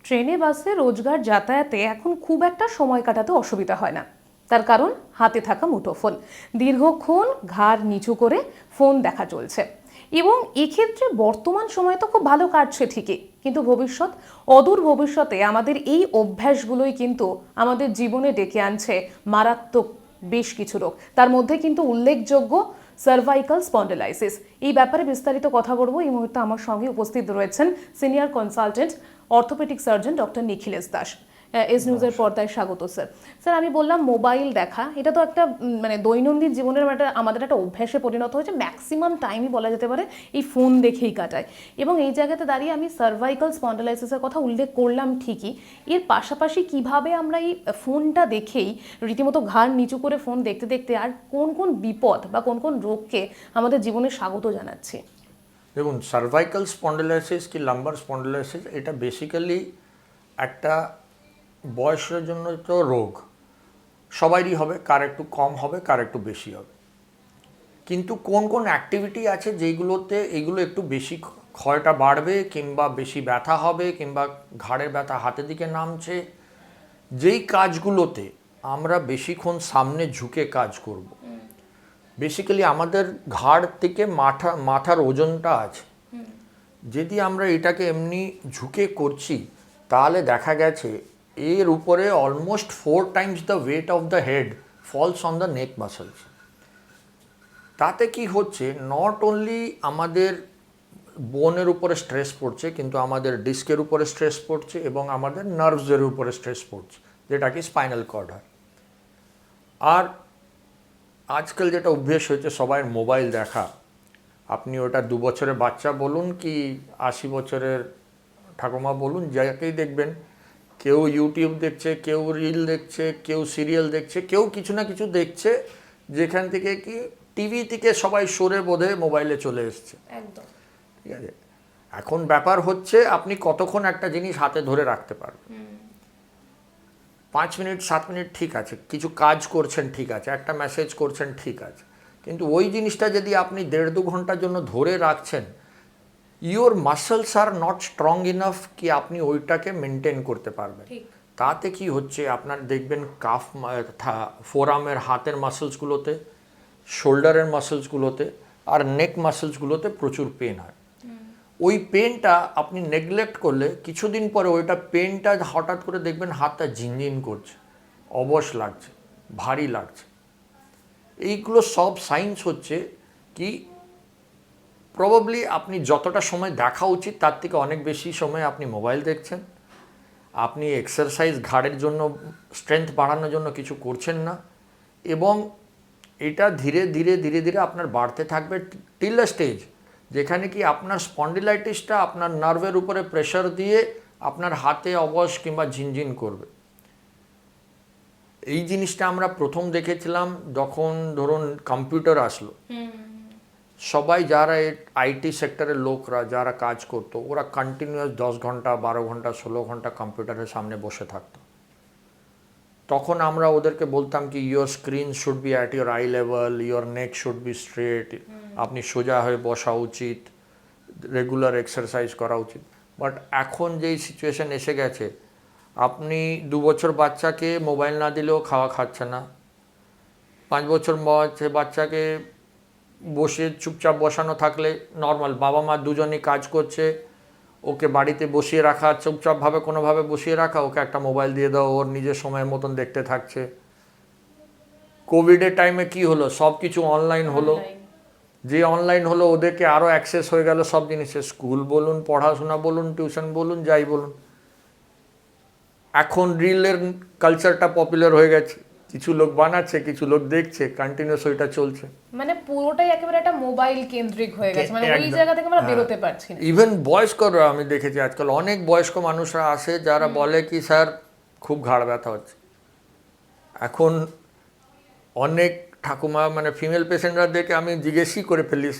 ট্রেনে বাসে রোজগার যাতায়াতে এখন খুব একটা সময় কাটাতে অসুবিধা হয় না। তার কারণ হাতে থাকা মুঠোফোন। দীর্ঘক্ষণ ঘাড় নিচু করে ফোন দেখা চলছে এবং এক্ষেত্রে বর্তমান সময় তো খুব ভালো কাটছে ঠিকই, কিন্তু অদূর ভবিষ্যতে আমাদের এই অভ্যাসগুলোই কিন্তু আমাদের জীবনে ডেকে আনছে মারাত্মক বেশ কিছু রোগ। তার মধ্যে কিন্তু উল্লেখযোগ্য সার্ভাইকাল স্পন্ডিলাইসিস। এই ব্যাপারে বিস্তারিত কথা বলবো। এই মুহূর্তে আমার সঙ্গে উপস্থিত রয়েছেন senior consultant orthopaedic surgeon doctor Nikhilesh Das. S নিউজের পর্দায় স্বাগত স্যার। স্যার, আমি বললাম মোবাইল দেখা, এটা তো একটা মানে দৈনন্দিন জীবনের আমাদের একটা অভ্যাসে পরিণত হয়েছে। ম্যাক্সিমাম টাইমই বলা যেতে পারে এই ফোন দেখেই কাটায়, এবং এই জায়গাতে দাঁড়িয়ে আমি সার্ভাইকাল স্পন্ডিলাইসিসের কথা উল্লেখ করলাম ঠিকই, এর পাশাপাশি কিভাবে আমরা এই ফোনটা দেখেই রীতিমতো ঘাড় নিচু করে ফোন দেখতে দেখতে আর কোন কোন বিপদ বা কোন কোন রোগকে আমাদের জীবনে স্বাগত জানাচ্ছি। দেখুন, সার্ভাইকাল স্পন্ডিলাইসিস কি লাম্বার স্পন্ডিলাইসিস, এটা বেসিক্যালি একটা বয়সের জন্য তো রোগ, সবারই হবে, কার একটু কম হবে, কার একটু বেশি হবে। কিন্তু কোন কোন অ্যাক্টিভিটি আছে যেগুলোতে এগুলো একটু বেশি ক্ষয়টা বাড়বে, কিংবা বেশি ব্যথা হবে, কিংবা ঘাড়ের ব্যথা হাতের দিকে নামছে, যেই কাজগুলোতে আমরা বেশিক্ষণ সামনে ঝুঁকে কাজ করব। বেসিক্যালি আমাদের ঘাড় থেকে মাথার ওজনটা আছে, যদি আমরা এটাকে এমনি ঝুঁকে করছি তাহলে দেখা গেছে এর উপরে almost 4 times the weight of the head falls on the neck muscles. তাতে কি হচ্ছে, নট অনলি আমাদের বোনের উপরে স্ট্রেস পড়ছে, কিন্তু আমাদের ডিস্কের উপরে স্ট্রেস পড়ছে এবং আমাদের নার্ভসের উপরে স্ট্রেস পড়ছে, যেটাকে স্পাইনাল কর্ড হয়। আর আজকাল যেটা অভ্যেস হয়েছে সবাই মোবাইল দেখা, আপনি ওটা 2 বছরের বাচ্চা বলুন কি 80 বছরের ঠাকুমা বলুন, যাকেই দেখবেন, কেউ ইউটিউব দেখছে, কেউ রিল দেখছে, কেউ সিরিয়াল দেখছে, কেউ কিছু না কিছু দেখছে, যেখান থেকে কি টিভি থেকে সবাই সরে বোধে মোবাইলে চলে এসছে। একদম ঠিক আছে। এখন ব্যাপার হচ্ছে আপনি কতক্ষণ একটা জিনিস হাতে ধরে রাখতে পারবেন। 5 মিনিট 7 মিনিট ঠিক আছে, কিছু কাজ করছেন ঠিক আছে, একটা মেসেজ করছেন ঠিক আছে, কিন্তু ওই জিনিসটা যদি আপনি 1.5-2 ঘন্টার জন্য ধরে রাখছেন, your muscles are not strong enough কি আপনি ওইটাকে মেনটেন করতে পারবেন। তাতে কি হচ্ছে, আপনার দেখবেন কাফ, ফোরামের হাতের মাসলসগুলোতে, শোল্ডারের মাসলসগুলোতে আর নেক মাসলসগুলোতে প্রচুর পেন হয়। ওই পেনটা আপনি নেগলেক্ট করলে কিছুদিন পরে ওইটা পেনটা হঠাৎ করে দেখবেন হাতটা ঝিনঝিন করছে, অবশ লাগছে, ভারী লাগছে। এইগুলো সব সাইন্স হচ্ছে কি প্রবাবলি আপনি যতটা সময় দেখা উচিত তার থেকে অনেক বেশি সময় আপনি মোবাইল দেখছেন, আপনি এক্সারসাইজ ঘাড়ের জন্য, স্ট্রেংথ বাড়ানোর জন্য কিছু করছেন না, এবং এটা ধীরে ধীরে ধীরে ধীরে আপনার বাড়তে থাকবে টিল আ স্টেজ যেখানে কি আপনার স্পন্ডিলাইটিসটা আপনার নার্ভের উপরে প্রেশার দিয়ে আপনার হাতে অবশ কিংবা ঝিনঝিন করবে। এই জিনিসটা আমরা প্রথম দেখেছিলাম যখন ধরুন কম্পিউটার আসলো। সবাই যারা আইটি সেক্টরের লোকরা যারা কাজ করতো, ওরা কন্টিনিউয়াস 10 ঘন্টা 12 ঘন্টা 16 ঘন্টা কম্পিউটারের সামনে বসে থাকতো। তখন আমরা ওদেরকে বলতাম কি your screen should be at your I level, your neck should be straight, আপনি সোজা হয়ে বসা উচিত, রেগুলার এক্সারসাইজ করা উচিত। বাট এখন যেই সিচুয়েশন এসে গেছে, আপনি 2 বছর বাচ্চাকে মোবাইল না দিলেও খাওয়া খাচ্ছে না, 5 বছর বয়সে বাচ্চাকে বসে চুপচাপ বসানো থাকলে, নর্মাল বাবা মা দুজনেই কাজ করছে, ওকে বাড়িতে বসিয়ে রাখা, চুপচাপভাবে কোনোভাবে বসিয়ে রাখা, ওকে একটা মোবাইল দিয়ে দাও, ওর নিজের সময়ের মতন দেখতে থাকছে। কোভিডের টাইমে কি হলো, সব কিছু অনলাইন হলো, যে অনলাইন হলো ওদেরকে আরও অ্যাক্সেস হয়ে গেল সব জিনিসে, স্কুল বলুন, পড়াশোনা বলুন, টিউশন বলুন, যাই বলুন। এখন রিলের কালচারটা পপুলার হয়ে গেছে, কিছু লোক বানাচ্ছে, কিছু লোক দেখছে, কন্টিনিউয়াস ওইটা চলছে। মানে পুরোটাই একেবারে একটা মোবাইল কেন্দ্রিক হয়ে গেছে, মানে ওই জায়গা থেকে আমরা বেরোতে পারছি না। ইভেন বয়স্করা আমি দেখেছি আজকাল অনেক বয়স্ক মানুষরা আসে যারা বলে কি স্যার খুব ঘাড় ব্যথা হচ্ছে। এখন অনেক ঠাকুমা মানে ফিমেল পেশেন্টরা দেখে আমি জিজ্ঞেসই করে ফেলিস,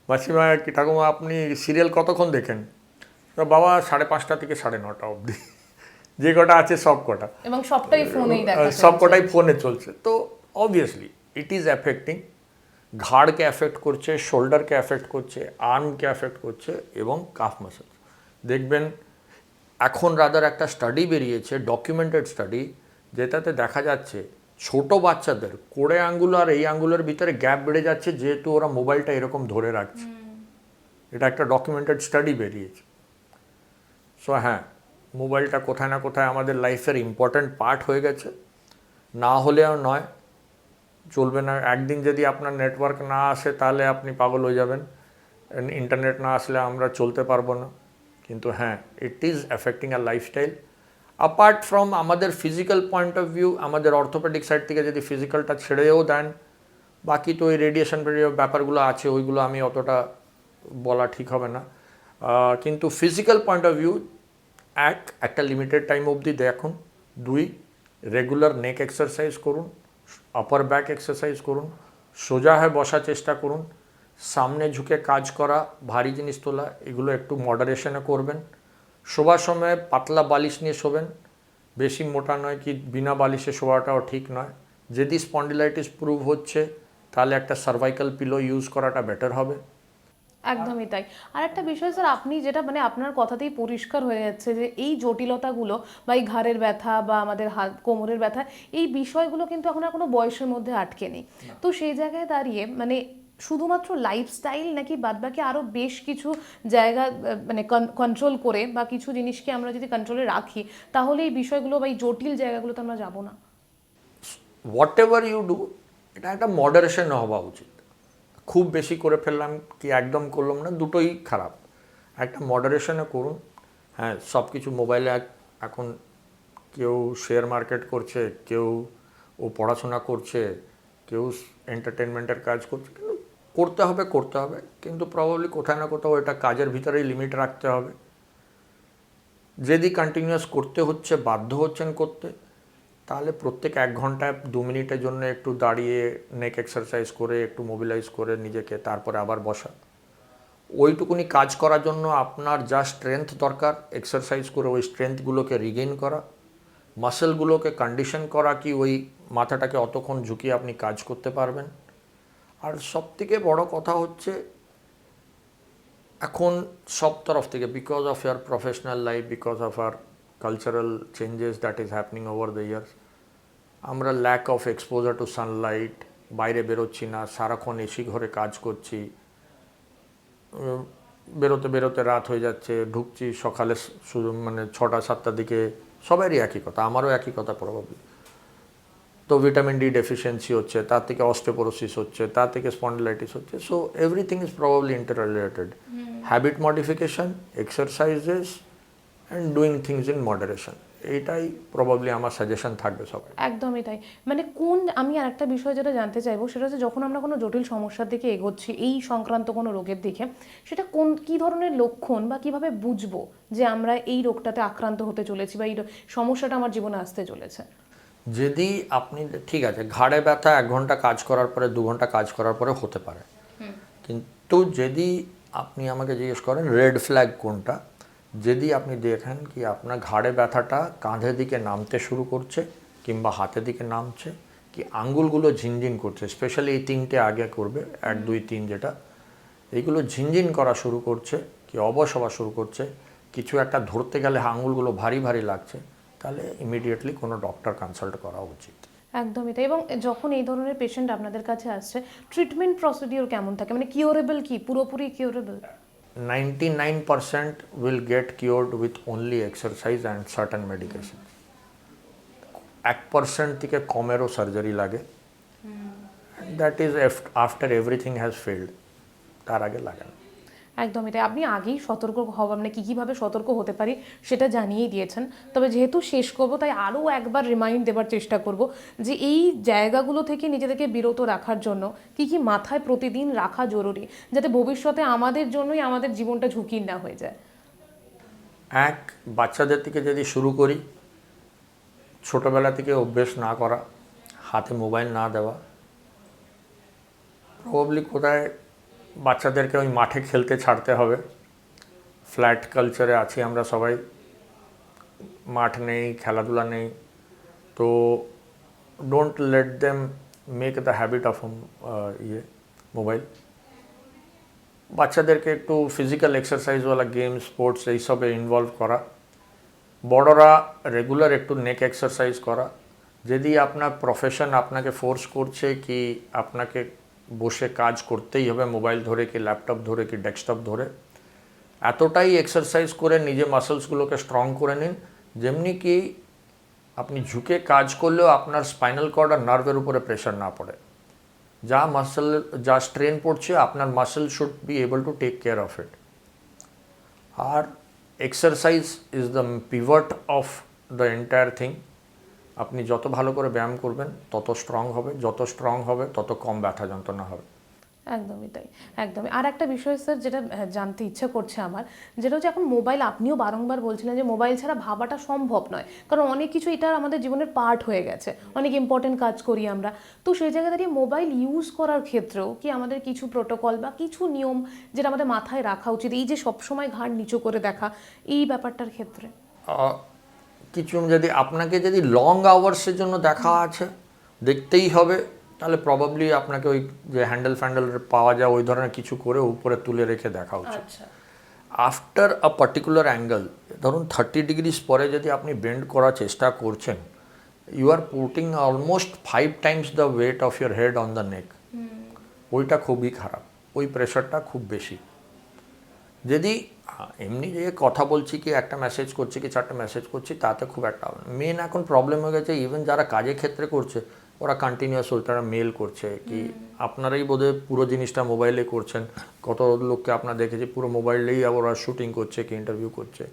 মাসিমা কি ঠাকুমা আপনি সিরিয়াল কতক্ষণ দেখেন? তো বাবা 5:30 থেকে 9:30 অবধি, যে কটা আছে সব কটা, এবং সবটাই ফোনেই দেখা, সব কটাই ফোনে চলছে। তো অবভিয়াসলি ইট ইজ অ্যাফেক্টিং, ঘাড়কে অ্যাফেক্ট করছে, শোল্ডারকে অ্যাফেক্ট করছে, আর্মকে অ্যাফেক্ট করছে এবং কাফ মাসল। দেখবেন এখন রাদার একটা স্টাডি বেরিয়েছে, ডকুমেন্টেড স্টাডি, যেটাতে দেখা যাচ্ছে ছোট বাচ্চাদের কোড়ে আঙ্গুল আর এই আঙ্গুলের ভিতরে গ্যাপ বেড়ে যাচ্ছে, যেহেতু ওরা মোবাইলটা এরকম ধরে রাখছে। এটা একটা ডকুমেন্টেড স্টাডি বেরিয়েছে। সো হ্যাঁ, মোবাইলটা কোথায় না কোথায় আমাদের লাইফের ইম্পর্ট্যান্ট পার্ট হয়ে গেছে, না হলেও নয়, চলবে না। একদিন যদি আপনার নেটওয়ার্ক না আসে তাহলে আপনি পাগল হয়ে যাবেন, ইন্টারনেট না আসলে আমরা চলতে পারবো না। কিন্তু হ্যাঁ, ইট is affecting a lifestyle. Apart from আমাদের ফিজিক্যাল পয়েন্ট অফ ভিউ, আমাদের অর্থোপেডিক সাইড থেকে যদি ফিজিক্যালটা ছেড়েও দেন, বাকি তো ওই রেডিয়েশন ব্যাপারগুলো আছে, ওইগুলো আমি অতটা বলা ঠিক হবে না। কিন্তু ফিজিক্যাল পয়েন্ট অফ ভিউ, একটা লিমিটেড টাইম অবধি দেখুন। 2, রেগুলার নেক এক্সারসাইজ করুন, আপার ব্যাক এক্সারসাইজ করুন, সোজা হয়ে বসার চেষ্টা করুন, সামনে ঝুঁকে কাজ করা, ভারী জিনিস তোলা, এগুলো একটু মডারেশনে করবেন। শোবার সময় পাতলা বালিশ নিয়ে শোবেন, বেশি মোটা নয়, কি বিনা বালিশে শোয়াটাও ঠিক নয়। যদি স্পন্ডিলাইটিস প্রুভ হচ্ছে তাহলে একটা সার্ভাইকাল পিলো ইউজ করাটা বেটার হবে। একদমই তাই। আর একটা বিষয় স্যার, আপনি যেটা মানে আপনার কথাতেই পরিষ্কার হয়ে যাচ্ছে যে এই জটিলতাগুলো বা এই ঘাড়ের ব্যথা বা আমাদের হাত কোমরের ব্যথা, এই বিষয়গুলো কিন্তু এখন আর কোনো বয়সের মধ্যে আটকে নেই। তো সেই জায়গায় দাঁড়িয়ে মানে শুধুমাত্র লাইফস্টাইল নাকি বাদবাকি আরও বেশ কিছু জায়গা মানে কন্ট্রোল করে বা কিছু জিনিসকে আমরা যদি কন্ট্রোলে রাখি, তাহলে এই বিষয়গুলো বা এই জটিল জায়গাগুলোতে আমরা যাব না? হোয়াট এভার ইউ ডু, এটা একটা মডারেশন হওয়া উচিত। খুব বেশি করে ফেললাম কি একদম করলাম না, দুটোই খারাপ। একটা মডারেশনে করুন। হ্যাঁ, সব কিছু মোবাইলে এখন কেউ শেয়ার মার্কেট করছে, কেউ ও পড়াশোনা করছে, কেউ এন্টারটেনমেন্টের কাজ করছে, কিন্তু করতে হবে, কিন্তু প্রবাবলি কোথায় না কোথাও এটা কাজের ভিতরেই লিমিট রাখতে হবে। যদি কন্টিনিউয়াস করতে হচ্ছে, বাধ্য হচ্ছেন করতে, তাহলে প্রত্যেক 1 ঘন্টায় 2 মিনিটের জন্য একটু দাঁড়িয়ে নেক এক্সারসাইজ করে, একটু মোবিলাইজ করে নিজেকে, তারপরে আবার বসা। ওইটুকুনি কাজ করার জন্য আপনার যা স্ট্রেংথ দরকার, এক্সারসাইজ করে ওই স্ট্রেংথগুলোকে রিগেইন করা, মাসেলগুলোকে কন্ডিশন করা, কি ওই মাথাটাকে অতক্ষণ ঝুঁকিয়ে আপনি কাজ করতে পারবেন। আর সবথেকে বড় কথা হচ্ছে, এখন সব তরফ থেকে, because of your professional life, because of our cultural changes that is happening over the years, আমরা lack of exposure to sunlight, বাইরে বেরোচ্ছি না, সারাক্ষণ এসি ঘরে কাজ করছি, বেরোতে বেরোতে রাত হয়ে যাচ্ছে, ঢুকছি সকালে শুধু মানে 6টা-7টার দিকে, সবারই একই কথা, আমারও একই কথা প্রবাবলি। তো ভিটামিন ডি ডেফিসিয়েন্সি হচ্ছে, তার থেকে অস্টিওপোরোসিস হচ্ছে, তার থেকে স্পন্ডিলাইটিস হচ্ছে। So everything is probably inter related. Habit modification, exercises and doing things in moderation, এইটাই প্রবাবলি আমার সাজেশন থাকবে সবাই। একদমই তাই। মানে আমি আর একটা বিষয় যেটা জানতে চাইবো, সেটা হচ্ছে যখন আমরা কোনো জটিল সমস্যার দিকে এগোচ্ছি, এই সংক্রান্ত কোনো রোগের দিকে, সেটা কী ধরনের লক্ষণ বা কিভাবে বুঝবো যে আমরা এই রোগটাতে আক্রান্ত হতে চলেছি বা এই সমস্যাটা আমার জীবনে আসতে চলেছে? যদি আপনি, ঠিক আছে, ঘাড়ে ব্যথা 1 ঘন্টা কাজ করার পরে, 2 ঘন্টা কাজ করার পরে হতে পারে, কিন্তু যদি আপনি আমাকে জিজ্ঞেস করেন রেড ফ্ল্যাগ কোনটা, যদি আপনি দেখেন কি আপনার ঘাড়ে ব্যথাটা কাঁধের দিকে নামতে শুরু করছে কিংবা হাতের দিকে নামছে, কি আঙ্গুলগুলো ঝিনঝিন করছে, স্পেশালি এই 3টে আগে করবে, 1, 2, 3 যেটা, এইগুলো ঝিনঝিন করা শুরু করছে, কি অবশ হওয়া শুরু করছে, কিছু একটা ধরতে গেলে আঙ্গুলগুলো ভারী ভারী লাগছে, তাহলে ইমিডিয়েটলি কোনো ডক্টর কনসাল্ট করা উচিত। একদমই তাই। এবং যখন এই ধরনের পেশেন্ট আপনাদের কাছে আসছে, ট্রিটমেন্ট প্রসিডিওর কেমন থাকে? মানে কিওরেবল কি, পুরোপুরি curable? 99% will get cured with only exercise and certain medication. 1% থেকে কমেরও সার্জারি লাগে, that is after everything has failed, তার আগে লাগে না। একদমই তাই। আপনি আগেই সতর্ক হওয়া মানে কীভাবে সতর্ক হতে পারি সেটা জানিয়েই দিয়েছেন। তবে যেহেতু শেষ করব, তাই আরও একবার রিমাইন্ড দেবার চেষ্টা করব যে এই জায়গাগুলো থেকে নিজেদেরকে বিরত রাখার জন্য কী মাথায় প্রতিদিন রাখা জরুরি, যাতে ভবিষ্যতে আমাদের জন্যই আমাদের জীবনটা ঝুঁকির না হয়ে যায়। বাচ্চাদের থেকে যদি শুরু করি, ছোটোবেলা থেকে অভ্যেস না করা, হাতে মোবাইল না দেওয়া, প্রবাবলি কোথায় বাচ্চাদেরকে ওই মাঠে খেলতে ছাড়তে হবে। ফ্ল্যাট কালচারে আছি আমরা সবাই, মাঠ নেই, খেলাধুলা নেই, তো don't let them make the habit of mobile. বাচ্চাদেরকে একটু ফিজিক্যাল এক্সারসাইজওয়ালা গেম, স্পোর্টস এইসবে ইনভলভ করা, বড়রা রেগুলার একটু নেক এক্সারসাইজ করা। যদি আপনার প্রফেশন আপনাকে ফোর্স করছে কি আপনাকে বসে কাজ করতেই হবে মোবাইল ধরে কি ল্যাপটপ ধরে কি ডেস্কটপ ধরে, এতটাই এক্সারসাইজ করে নিজে মাসেলসগুলোকে স্ট্রং করে নিন যেমনি কি আপনি ঝুঁকে কাজ করলেও আপনার স্পাইনাল কর্ড আর নার্ভের উপরে প্রেশার না পড়ে। যা স্ট্রেন পড়ছে আপনার muscle should be able to take care of it. আর exercise is the pivot of the entire thing. আপনি যত ভালো করে ব্যায়াম করবেন তত স্ট্রং হবে, যত স্ট্রং হবে তত কম ব্যথা যন্ত্রণা হবে। একদমই তাই, একদমই। আর একটা বিষয় স্যার যেটা জানতে ইচ্ছে করছে আমার, যেটা হচ্ছে এখন মোবাইল, আপনিও বারংবার বলছিলেন যে মোবাইল ছাড়া ভাবাটা সম্ভব নয়, কারণ অনেক কিছু এটা আমাদের জীবনের পার্ট হয়ে গেছে, অনেক ইম্পর্টেন্ট কাজ করি আমরা। তো সেই জায়গায় দাঁড়িয়ে মোবাইল ইউজ করার ক্ষেত্রেও কি আমাদের কিছু প্রোটোকল বা কিছু নিয়ম যেটা আমাদের মাথায় রাখা উচিত, এই যে সবসময় ঘাড় নিচু করে দেখা এই ব্যাপারটার ক্ষেত্রে? কিছু আপনাকে যদি লং আওয়ার্সের জন্য দেখা আছে, দেখতেই হবে, তাহলে প্রবাবলি আপনাকে ওই যে হ্যান্ডেল ফ্যান্ডেল পাওয়া যায় ওই ধরনের কিছু করে উপরে তুলে রেখে দেখা উচিত। আফটার আ পার্টিকুলার অ্যাঙ্গেল, ধরুন 30 ডিগ্রিস পরে যদি আপনি বেন্ড করার চেষ্টা করছেন, you are putting almost 5 times the weight of your head on the neck. ওইটা খুবই খারাপ, ওই প্রেশারটা খুব বেশি। যদি এমনি যে কথা বলছি কি একটা মেসেজ করছি কি 4টে মেসেজ করছি তাতে খুব একটা মেন এখন প্রবলেম হয়ে গেছে, ইভেন যারা কাজের ক্ষেত্রে করছে ওরা কন্টিনিউয়াস তারা মেল করছে কি আপনারাই বোধহয় পুরো জিনিসটা মোবাইলে করছেন, কত লোককে আপনার দেখেছি পুরো মোবাইলেই ওরা শুটিং করছে কি ইন্টারভিউ করছে।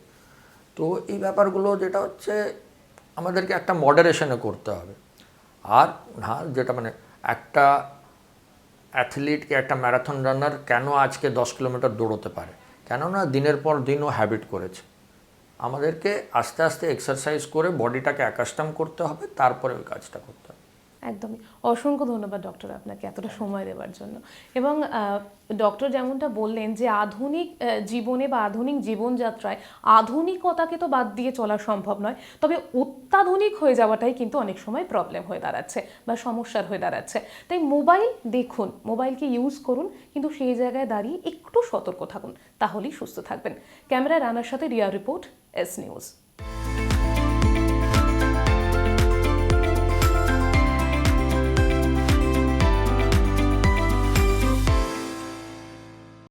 তো এই ব্যাপারগুলো যেটা হচ্ছে আমাদেরকে একটা মডারেশনে করতে হবে। আর হ্যাঁ, যেটা একটা অ্যাথলিটকে, একটা ম্যারাথন রানার কেন আজকে 10 কিলোমিটার দৌড়তে পারে, কেননা দিনের পর দিন ও হ্যাবিট করেছে। আমাদেরকে আস্তে আস্তে এক্সারসাইজ করে বডিটাকে অ্যাকাস্টম করতে হবে, তারপরে ওই কাজটা করতে হবে। একদমই। অসংখ্য ধন্যবাদ ডক্টর আপনাকে এতটা সময় দেওয়ার জন্য। এবং ডক্টর যেমনটা বললেন যে আধুনিক জীবনে বা আধুনিক জীবনযাত্রায় আধুনিকতাকে তো বাদ দিয়ে চলা সম্ভব নয়, তবে অত্যাধুনিক হয়ে যাওয়াটাই কিন্তু অনেক সময় প্রবলেম হয়ে দাঁড়াচ্ছে বা সমস্যার হয়ে দাঁড়াচ্ছে। তাই মোবাইল দেখুন, মোবাইলকে ইউজ করুন, কিন্তু সেই জায়গায় দাঁড়িয়ে একটু সতর্ক থাকুন, তাহলেই সুস্থ থাকবেন। ক্যামেরায় রানার সাথে রিয়া রিপোর্ট, এস নিউজ।